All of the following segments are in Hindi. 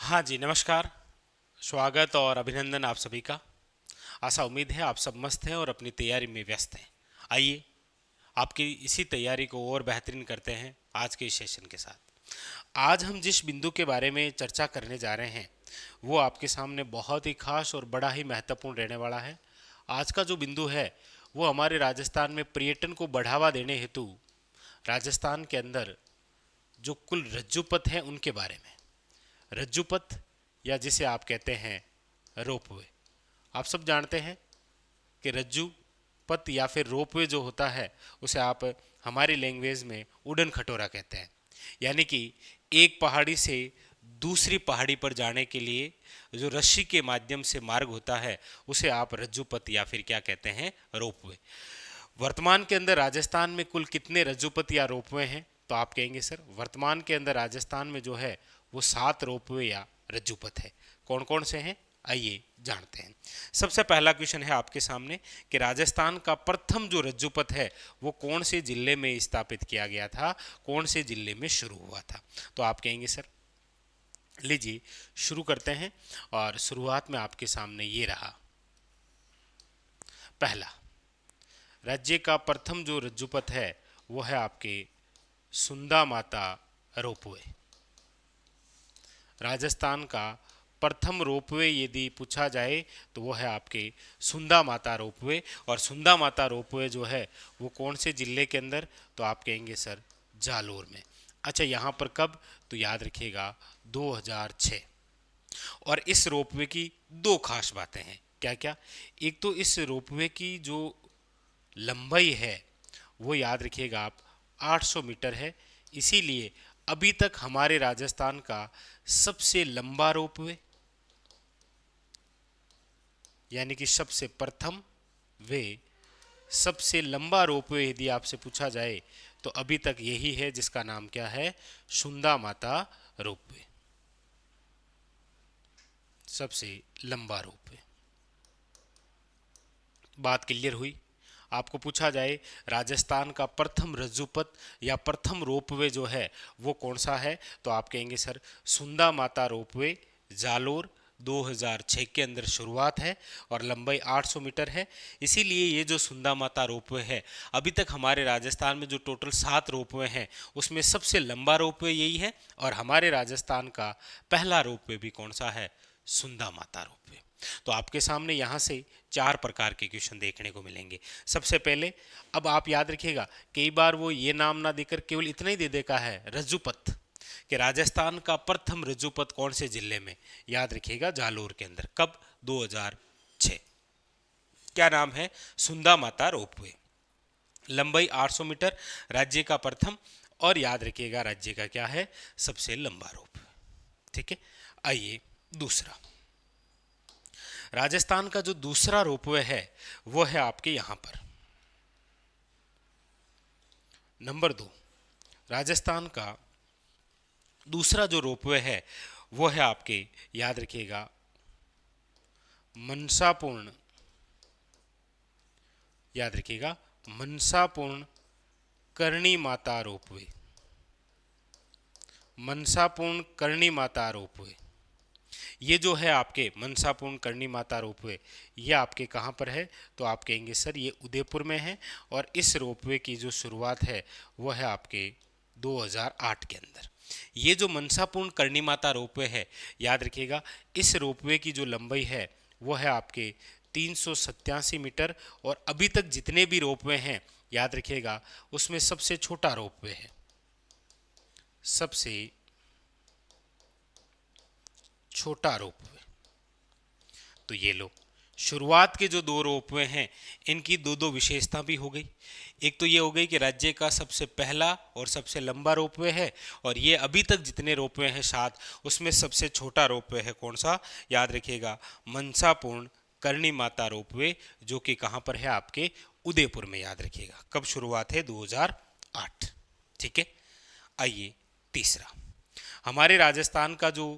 हाँ जी, नमस्कार। स्वागत और अभिनंदन आप सभी का। आशा उम्मीद है आप सब मस्त हैं और अपनी तैयारी में व्यस्त हैं। आइए आपकी इसी तैयारी को और बेहतरीन करते हैं आज के इस सेशन के साथ। आज हम जिस बिंदु के बारे में चर्चा करने जा रहे हैं वो आपके सामने बहुत ही खास और बड़ा ही महत्वपूर्ण रहने वाला है। आज का जो बिंदु है वो हमारे राजस्थान में पर्यटन को बढ़ावा देने हेतु राजस्थान के अंदर जो कुल रज्जुपथ हैं उनके बारे में। रज्जुपथ या जिसे आप कहते हैं रोपवे। आप सब जानते हैं कि रज्जू पथ या फिर रोपवे जो होता है उसे आप हमारी लैंग्वेज में उड़न खटोरा कहते हैं। यानी कि एक पहाड़ी से दूसरी पहाड़ी पर जाने के लिए जो रस्सी के माध्यम से मार्ग होता है उसे आप रज्जू पथ या फिर क्या कहते हैं रोपवे। वर्तमान के अंदर राजस्थान में कुल कितने रज्जुपथ या रोपवे हैं? तो आप कहेंगे सर वर्तमान के अंदर राजस्थान में जो है वो 7 रोपवे या रज्जुपथ है। कौन कौन से हैं आइए जानते हैं। सबसे पहला क्वेश्चन है आपके सामने कि राजस्थान का प्रथम जो रज्जुपथ है वो कौन से जिले में स्थापित किया गया था, कौन से जिले में शुरू हुआ था? तो आप कहेंगे सर लीजिए शुरू करते हैं और शुरुआत में आपके सामने ये रहा। पहला राज्य का प्रथम जो रज्जुपथ है वो है आपके सुंदा माता रोपवे। राजस्थान का प्रथम रोपवे यदि पूछा जाए तो वो है आपके सुंदा माता रोपवे। और सुंदा माता रोपवे जो है वो कौन से जिले के अंदर? तो आप कहेंगे सर जालोर में। अच्छा यहाँ पर कब? तो याद रखिएगा 2006। और इस रोपवे की दो खास बातें हैं। क्या क्या? एक तो इस रोपवे की जो लंबाई है वो याद रखिएगा आप 800 मीटर है। इसीलिए अभी तक हमारे राजस्थान का सबसे लंबा रोपवे यानी कि सबसे प्रथम वे सबसे लंबा रोपवे यदि आपसे पूछा जाए तो अभी तक यही है जिसका नाम क्या है? सुंदा माता रोपवे। सबसे लंबा रोपवे। बात क्लियर हुई? आपको पूछा जाए राजस्थान का प्रथम रज्जुपथ या प्रथम रोपवे जो है वो कौन सा है? तो आप कहेंगे सर सुंदा माता रोपवे जालोर 2006 के अंदर शुरुआत है और लंबाई 800 मीटर है। इसीलिए ये जो सुंदा माता रोपवे है अभी तक हमारे राजस्थान में जो टोटल 7 रोपवे हैं उसमें सबसे लंबा रोपवे यही है। और हमारे राजस्थान का पहला रोपवे भी कौन सा है? सुंदा माता रोपवे। तो आपके सामने यहाँ से 4 प्रकार के क्वेश्चन देखने को मिलेंगे। सबसे पहले अब आप याद रखिएगा कई बार वो ये नाम ना देकर केवल इतना ही दे देगा है रज्जुपथ कि राजस्थान का प्रथम रज्जुपथ कौन से जिले में? याद रखिएगा जालोर के अंदर। कब? 2006। क्या नाम है? सुंदा माता रोपवे। लंबाई 800 मीटर, राज्य का प्रथम और याद रखिएगा राज्य का क्या है? सबसे लंबा रोपवे। ठीक है। आइए दूसरा राजस्थान का जो दूसरा रोपवे है वो है आपके यहां पर। नंबर 2 राजस्थान का दूसरा जो रोपवे है वो है आपके याद रखिएगा मनसापूर्ण। याद रखिएगा मनसापूर्ण करणी माता रोपवे। मनसापूर्ण करणी माता रोपवे ये जो है आपके मनसापूर्ण करणी माता रोपवे ये आपके कहाँ पर है? तो आप कहेंगे सर ये उदयपुर में है। और इस रोपवे की जो शुरुआत है वो है आपके 2008 के अंदर। ये जो मनसापूर्ण करणी माता रोपवे है याद रखिएगा इस रोपवे की जो लंबाई है वो है आपके 387 मीटर। और अभी तक जितने भी रोपवे हैं याद रखिएगा उसमें सबसे छोटा रोपवे है। सबसे छोटा रोपवे। तो ये लो शुरुआत के जो 2 रोपवे हैं इनकी दो दो विशेषता भी हो गई। एक तो ये हो गई कि राज्य का सबसे पहला और सबसे लंबा रोपवे है। और ये अभी तक जितने रोपवे हैं 7 उसमें सबसे छोटा रोपवे है कौन सा? याद रखिएगा मनसापूर्ण करणी माता रोपवे जो कि कहाँ पर है? आपके उदयपुर में। याद रखिएगा कब शुरुआत है? 2008। ठीक है। आइए तीसरा हमारे राजस्थान का जो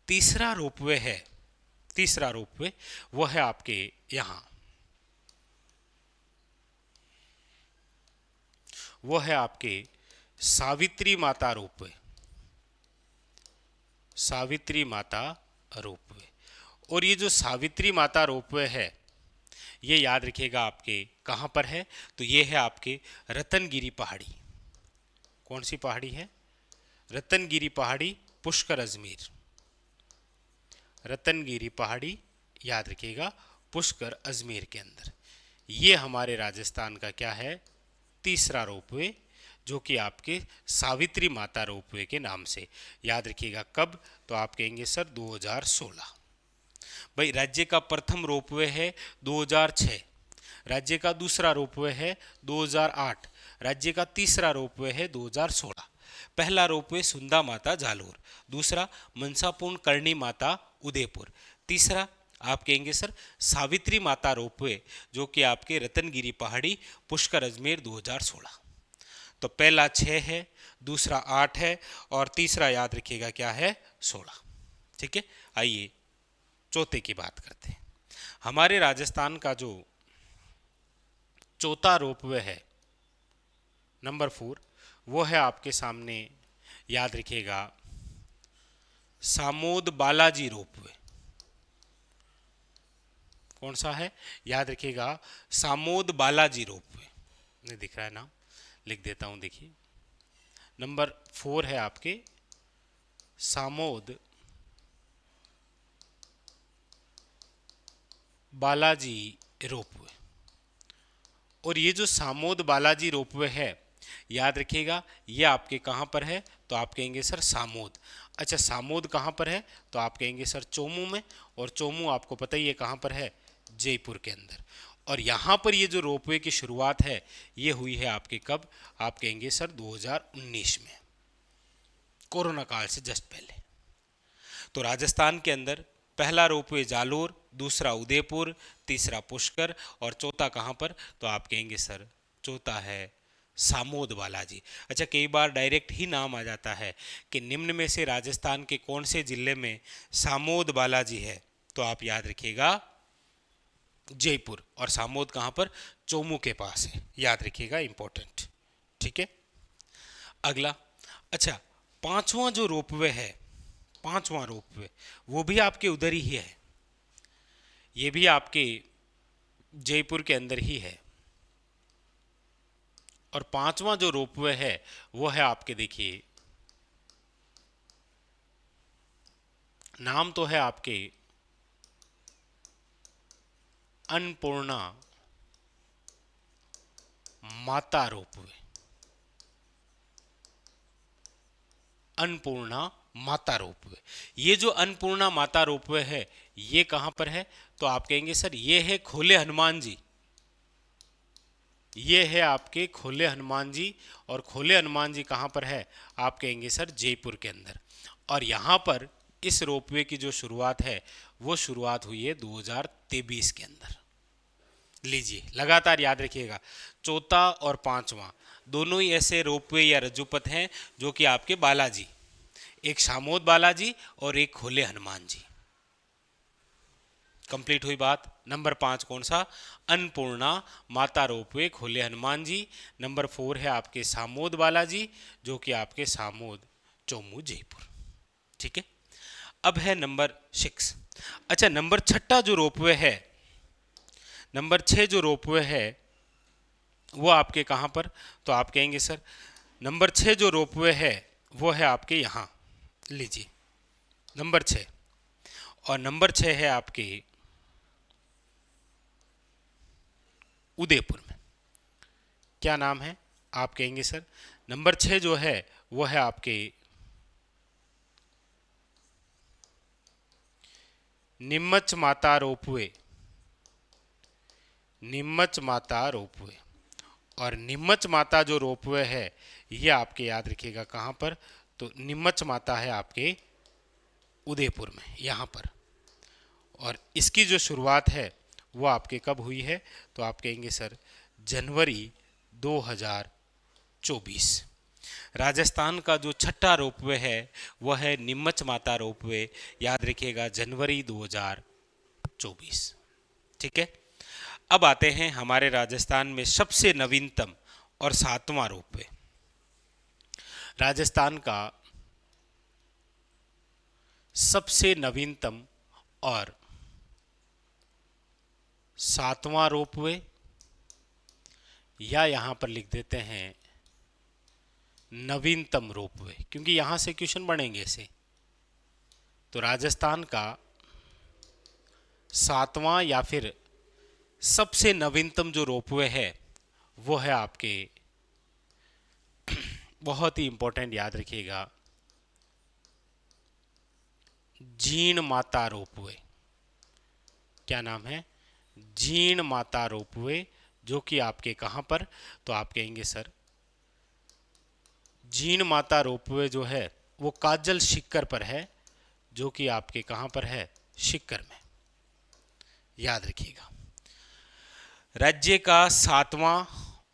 तीसरा रोपवे है, तीसरा रोपवे वो है आपके यहां। वो है आपके सावित्री माता रोपवे। सावित्री माता रोपवे। और ये जो सावित्री माता रोपवे है, ये याद रखिएगा आपके कहाँ पर है, तो ये है आपके रतनगिरी पहाड़ी। कौन सी पहाड़ी है? रतनगिरी पहाड़ी, पुष्कर अजमेर। रतनगिरी पहाड़ी याद रखिएगा, पुष्कर अजमेर के अंदर। ये हमारे राजस्थान का क्या है? तीसरा रोपवे, जो कि आपके सावित्री माता रोपवे के नाम से याद रखिएगा। कब? तो आप कहेंगे सर 2016। भाई राज्य का प्रथम रोपवे है 2006, राज्य का दूसरा रोपवे है 2008, राज्य का तीसरा रोपवे है 2016। पहला रोपवे सुंदा माता जालोर, दूसरा मनसापूर्ण करणी माता उदयपुर, तीसरा आप कहेंगे सर सावित्री माता रोपवे, जो कि आपके रतनगिरी पहाड़ी, पुष्कर अजमेर 2016। तो पहला 6 है, दूसरा 8 है, और तीसरा याद रखिएगा क्या है? 16। ठीक है, आइए चौथे की बात करते हैं। हमारे राजस्थान का जो चौथा रोपवे है, नंबर 4, वो है आपके सामने, याद रखिएगा, सामोद बालाजी रोपवे। कौन सा है? याद रखिएगा, सामोद बालाजी रोपवे। नहीं दिख रहा है नाम, लिख देता हूं, देखिए। नंबर 4 है आपके सामोद बालाजी रोपवे। और ये जो सामोद बालाजी रोपवे है, याद रखिएगा, ये आपके कहाँ पर है? तो आप कहेंगे सर सामोद। अच्छा, सामोद कहाँ पर है? तो आप कहेंगे सर चोमू में। और चोमू आपको पता ही है कहाँ पर है? जयपुर के अंदर। और यहाँ पर ये जो रोपवे की शुरुआत है, ये हुई है आपके कब? आप कहेंगे सर 2019 में, कोरोना काल से जस्ट पहले। तो राजस्थान के अंदर पहला रोपवे जालोर, दूसरा उदयपुर, तीसरा पुष्कर, और चौथा कहाँ पर? तो आप कहेंगे सर चौथा है सामोद बालाजी। अच्छा, कई बार डायरेक्ट ही नाम आ जाता है कि निम्न में से राजस्थान के कौन से जिले में सामोद बालाजी है? तो आप याद रखिएगा जयपुर। और सामोद कहाँ पर? चोमू के पास है, याद रखिएगा, इंपॉर्टेंट। ठीक है, अगला। अच्छा, पांचवा जो रोपवे है, पांचवा रोपवे, वो भी आपके उधर ही है, ये भी आपके जयपुर के अंदर ही है। और पांचवा जो रोपवे है वो है आपके, देखिए नाम तो है आपके अन्नपूर्णा माता रोपवे। अन्नपूर्णा माता रोपवे। ये जो अन्नपूर्णा माता रोपवे है, ये कहां पर है? तो आप कहेंगे सर ये है खोले हनुमान जी। ये है आपके खोले हनुमान जी। और खोले हनुमान जी कहां पर है? आप कहेंगे सर जयपुर के अंदर। और यहां पर इस रोपवे की जो शुरुआत है, वो शुरुआत हुई है 2023 के अंदर। लीजिए, लगातार याद रखिएगा, चौथा और पांचवा दोनों ही ऐसे रोपवे या रज्जुपथ हैं जो कि आपके बालाजी, एक सामोद बालाजी और एक खोले हनुमान जी। कंप्लीट हुई बात। नंबर 5 कौन सा? अन्नपूर्णा माता रोपवे, खोले हनुमान जी। नंबर 4 है आपके सामोद बालाजी, जो कि आपके सामोद, चोमू, जयपुर। ठीक है, अब है नंबर 6। अच्छा, नंबर 6 जो रोपवे है, नंबर 6 जो रोपवे है, वो आपके कहाँ पर? तो आप कहेंगे सर नंबर 6 जो रोपवे है वो है आपके यहाँ। लीजिए, नंबर 6, और नंबर 6 है आपके उदयपुर में। क्या नाम है? आप कहेंगे सर नंबर 6 जो है वो है आपके निम्मच माता रोपवे। निम्मच माता रोपवे। और निम्मच माता जो रोपवे है, ये आपके याद रखिएगा कहाँ पर? तो निम्मच माता है आपके उदयपुर में, यहाँ पर। और इसकी जो शुरुआत है वो आपके कब हुई है? तो आप कहेंगे सर जनवरी 2024। राजस्थान का जो 6ठा रोपवे है वह है निम्मच माता रोपवे, याद रखिएगा जनवरी 2024। ठीक है, अब आते हैं हमारे राजस्थान में सबसे नवीनतम और 7वां रोपवे। राजस्थान का सबसे नवीनतम और सातवां रोपवे, या यहां पर लिख देते हैं नवीनतम रोपवे, क्योंकि यहां से क्वेश्चन बनेंगे ऐसे। तो राजस्थान का सातवां या फिर सबसे नवीनतम जो रोपवे है वो है आपके, बहुत ही इंपॉर्टेंट याद रखिएगा, जीण माता रोपवे। क्या नाम है? जीण माता रोपवे, जो कि आपके कहां पर, तो आप कहेंगे सर जीण माता रोपवे जो है वो काजल शिक्कर पर है, जो कि आपके कहां पर है, शिक्कर में। याद रखिएगा। राज्य का सातवां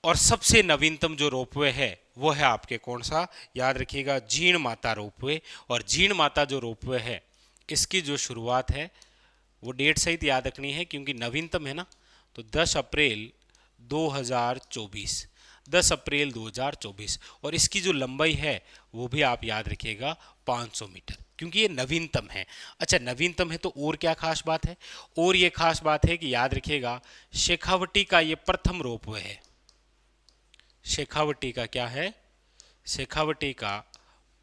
और सबसे नवीनतम जो रोपवे है वो है आपके कौन सा? याद रखिएगा, जीण माता रोपवे। और जीण माता जो रोपवे है इसकी जो शुरुआत है वो डेट सहित याद रखनी है, क्योंकि नवीनतम है ना। तो 10 अप्रैल 2024, 10 अप्रैल 2024। और इसकी जो लंबाई है वो भी आप याद रखिएगा 500 मीटर, क्योंकि ये नवीनतम है। अच्छा, नवीनतम है तो और क्या खास बात है? और ये खास बात है कि याद रखिएगा शेखावटी का ये प्रथम रोपवे है। शेखावटी का क्या है? शेखावटी का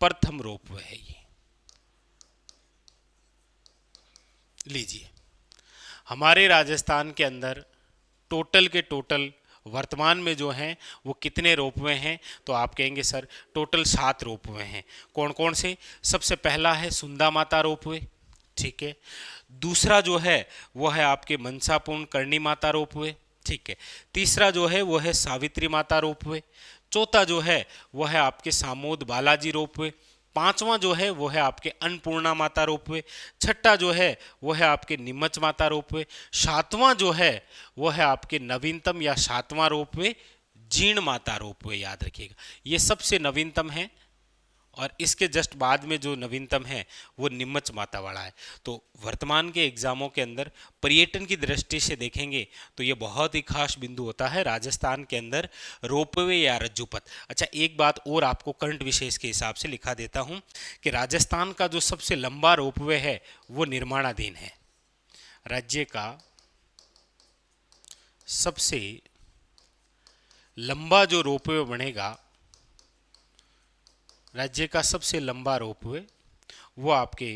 प्रथम रोपवे है ये। लीजिए, हमारे राजस्थान के अंदर टोटल के टोटल वर्तमान में जो हैं वो कितने रोपवे हैं? तो आप कहेंगे सर टोटल 7 रोपवे हैं। कौन कौन से? सबसे पहला है सुंदा माता रोपवे, ठीक है। दूसरा जो है वो है आपके मनसापूर्ण करणी माता रोपवे, ठीक है। तीसरा जो है वो है सावित्री माता रोपवे। चौथा जो है वो है आपके सामोद बालाजी रोपवे। पांचवा जो है वो है आपके अन्नपूर्णा माता रोपवे। छठा जो है वो है आपके नीमच माता रोपवे। सातवां जो है वो है आपके नवीनतम या सातवां रोपवे जीण माता रोपवे। याद रखिएगा, ये सबसे नवीनतम है। और इसके जस्ट बाद में जो नवीनतम है वो नीमच माता वाला है। तो वर्तमान के एग्जामों के अंदर पर्यटन की दृष्टि से देखेंगे तो ये बहुत ही खास बिंदु होता है राजस्थान के अंदर, रोपवे या रज्जुपथ। अच्छा, एक बात और आपको करंट विशेष के हिसाब से लिखा देता हूं कि राजस्थान का जो सबसे लंबा रोपवे है वो निर्माणाधीन है। राज्य का सबसे लंबा जो रोपवे बनेगा, राज्य का सबसे लंबा रोपवे वो आपके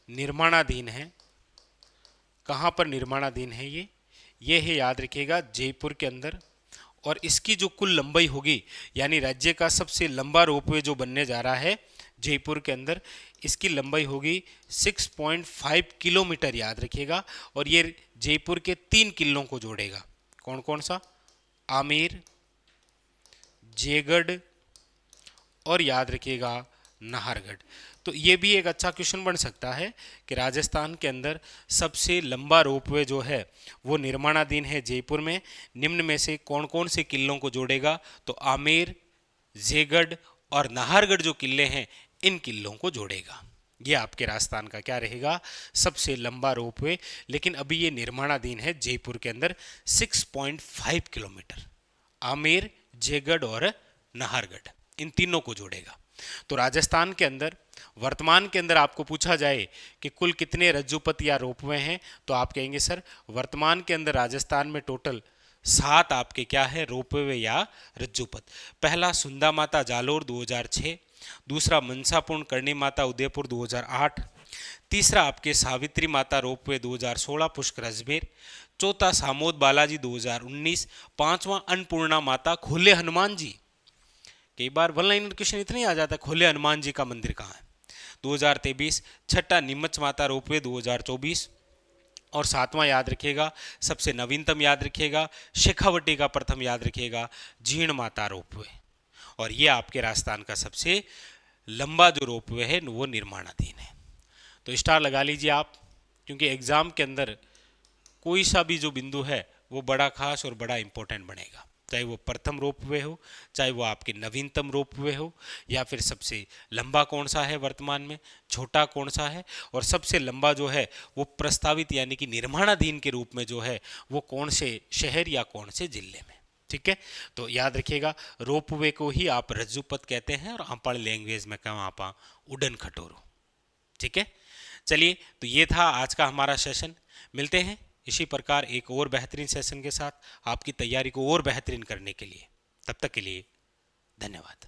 निर्माणाधीन है। कहाँ पर निर्माणाधीन है ये है, याद रखिएगा, जयपुर के अंदर। और इसकी जो कुल लंबाई होगी, यानी राज्य का सबसे लंबा रोपवे जो बनने जा रहा है जयपुर के अंदर, इसकी लंबाई होगी 6.5 किलोमीटर। याद रखिएगा। और ये जयपुर के 3 किलों को जोड़ेगा। कौन कौन सा? आमेर, जयगढ़ और याद रखिएगा नाहरगढ़। तो ये भी एक अच्छा क्वेश्चन बन सकता है कि राजस्थान के अंदर सबसे लंबा रोपवे जो है वो निर्माणाधीन है जयपुर में, निम्न में से कौन कौन से किलों को जोड़ेगा? तो आमेर, जयगढ़ और नाहरगढ़ जो किले हैं इन किलों को जोड़ेगा। ये आपके राजस्थान का क्या रहेगा? सबसे लंबा रोपवे। लेकिन अभी ये निर्माणाधीन है जयपुर के अंदर, 6.5 किलोमीटर। आमेर, जयगढ़ और नाहरगढ़ इन तीनों को जोड़ेगा। तो राजस्थान के अंदर वर्तमान के अंदर आपको पूछा जाए कि कुल कितने रज्जुपथ या रोपवे हैं, तो आप कहेंगे सर वर्तमान के अंदर राजस्थान में टोटल 7 आपके क्या है? रोपवे या रज्जुपथ। पहला सुंदा माता जालोर 2006, दूसरा मनसापूर्ण करणी माता उदयपुर 2008, तीसरा आपके सावित्री माता रोपवे 2016 पुष्कर अजमेर, चौथा सामोद बालाजी 2019, पांचवा अन्नपूर्णा माता खोले हनुमान जी। कई बार वन लाइनर क्वेश्चन इतने आ जाता है, खोले हनुमान जी का मंदिर कहाँ है, 2023। छठा नीमच माता रोपवे 2024। और सातवां याद रखिएगा, सबसे नवीनतम याद रखिएगा, शेखावटी का प्रथम याद रखिएगा, जीण माता रोपवे। और ये आपके राजस्थान का सबसे लंबा जो रोपवे है वो निर्माणाधीन है। तो स्टार लगा लीजिए आप, क्योंकि एग्जाम के अंदर कोई सा भी जो बिंदु है वो बड़ा खास और बड़ा इंपॉर्टेंट बनेगा, चाहे वो प्रथम रोपवे हो, चाहे वो आपके नवीनतम रोपवे हो, या फिर सबसे लंबा कौन सा है वर्तमान में, छोटा कौन सा है, और सबसे लंबा जो है वो प्रस्तावित यानी कि निर्माणाधीन के रूप में जो है वो कौन से शहर या कौन से जिले में। ठीक है, तो याद रखिएगा रोपवे को ही आप रज्जुपथ कहते हैं और आपाड़ लैंग्वेज में कहें आप उड़न खटोरो। ठीक है, चलिए, तो ये था आज का हमारा सेशन। मिलते हैं इसी प्रकार एक और बेहतरीन सेशन के साथ आपकी तैयारी को और बेहतरीन करने के लिए। तब तक के लिए धन्यवाद।